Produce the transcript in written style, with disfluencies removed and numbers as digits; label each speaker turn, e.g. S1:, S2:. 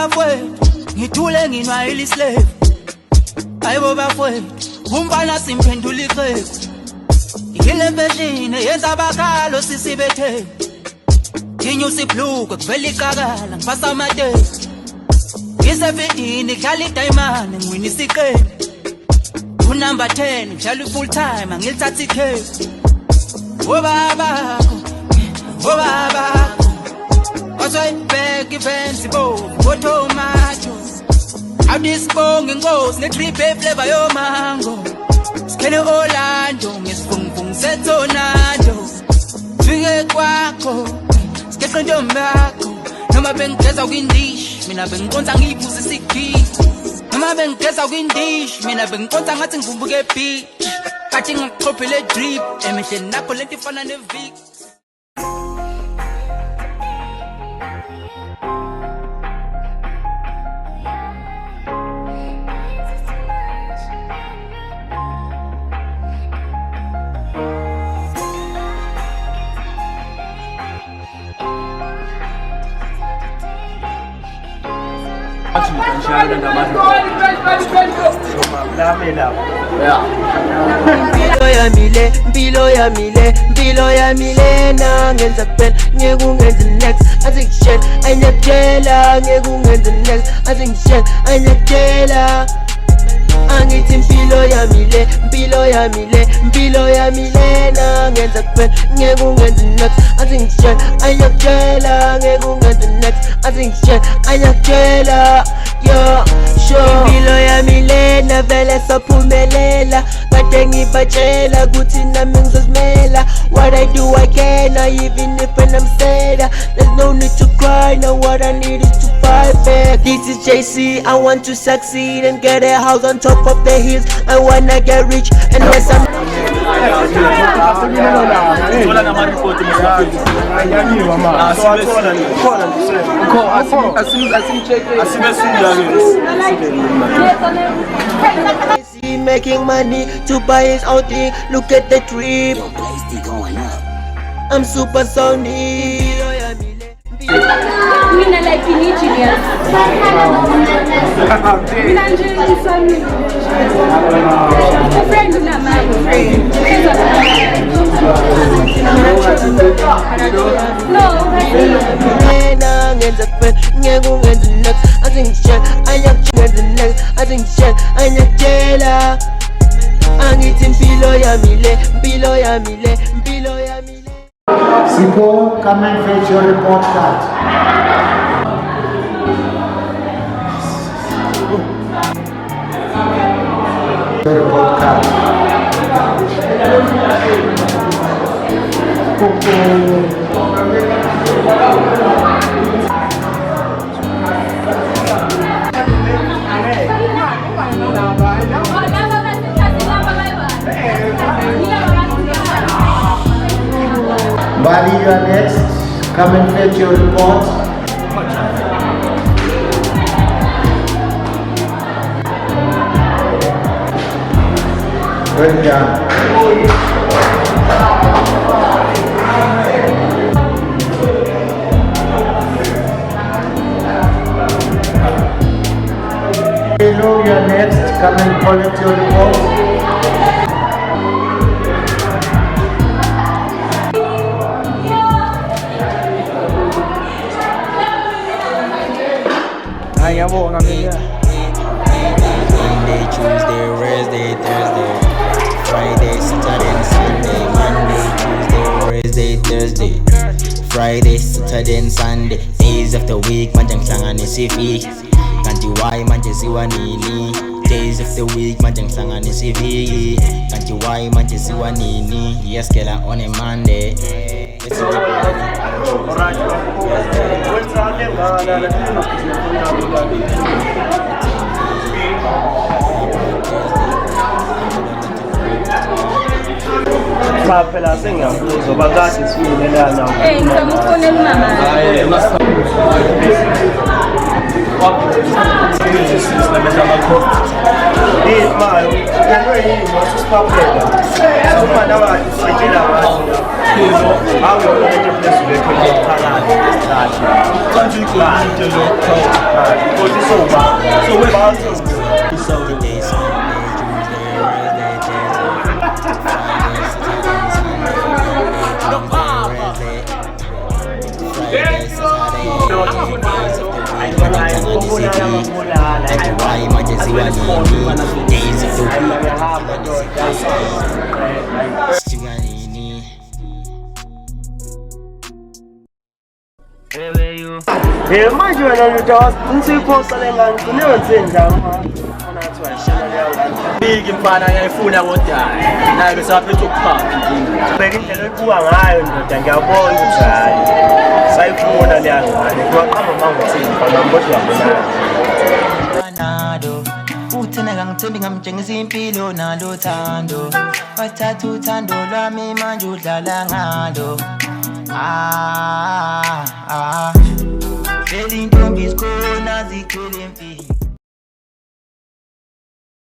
S1: bafowethu ngithule nginwayile islave ayibo bafowethu umfana simphendula ixheku yile mfeshini yenza abakhalo sisibethe nginyusa ibhlukwe kuvela iqakala ngifasa amateki ngisefitini kudlala idayimane ngiwinisa iqembu unumber 10 ngidlala i-full time angilithatha ikhefu obabakho Back events, tomato. How this bong and goes, the tree flavor yo mango. Skene Orlando, Miss Fung set tornado. Fige quaco, sketch Jombaco. No ma ben kesa windish, mina ben konta ngipusi siki. No ma ben kesa windish, mina ben konta ngating kumbuke beach. Catching a couple of drip, emission nakoleti fun and the Vic.
S2: Mpilo yami le nangenza kuphela ngeke ungenze next athi ngishela ayinyathela ngeke ungenze next athi ngishela ayinyathela angithi mpilo yami le nangenza kuphela ngeke ungenze next athi ngishela ayinyathela ngeke ungenze next athi ngishela ayinyathela yo sure mpilo yami le navele sophumelela kade ngibatshela kuthi nami ngizozimela what I do I can even if when I'm sad there's no need to cry now what I need is to fight back. This is JC, I want to succeed and get a house on top of the hills. I wanna get rich and yes I'm making money to buy his own thing. Look at the trip. I'm super Sony.
S3: Mina like genius. Mina nje isami. Friend na mama. No.
S2: Ngenza kuphela ngeke ungenze next athi ngishela ayakwenza next athi ngishela ayakutshela angithi mpilo yami le
S4: Sipho, come and fetch your report card. Your report card. Bali, you are next. Come and fetch your report. Well done. Hello, you are next. Come and collect your report.
S5: Monday, Tuesday, Wednesday, Thursday, Friday, Saturday, and Sunday. Monday, Tuesday, Wednesday, Thursday, Friday, Saturday, and Sunday. Days of the week, manje ngihlanganisa iviki. Kanti why manje siwa nini? Days of the week, manje ngihlanganisa iviki. Kanti why manje siwa nini? Yes, get on a Monday. It's a
S6: phela sengiyabuza bakade simelelana
S3: Ngizomufonela umama.
S6: Imali, yalo yini wasisiphela. Uma nawa sitshela abantu. Manje wena ngithi ngisiposta lengane kunenze njani biki mfana ngiyayifuna kodwa naye besaphethe ukuphapha inkinga beka indlela oyibuka ngayo ndoda ngiyabona ukuthi hayi sayifuna leya ngane kuwaqamba mangothini mfana kodwa
S5: Nado uthena ngangithembi ngamtshengisa impilo nalo thando wathatha uthando lwami manje udlala ngalo Vele intombi isikhona zikhwele empini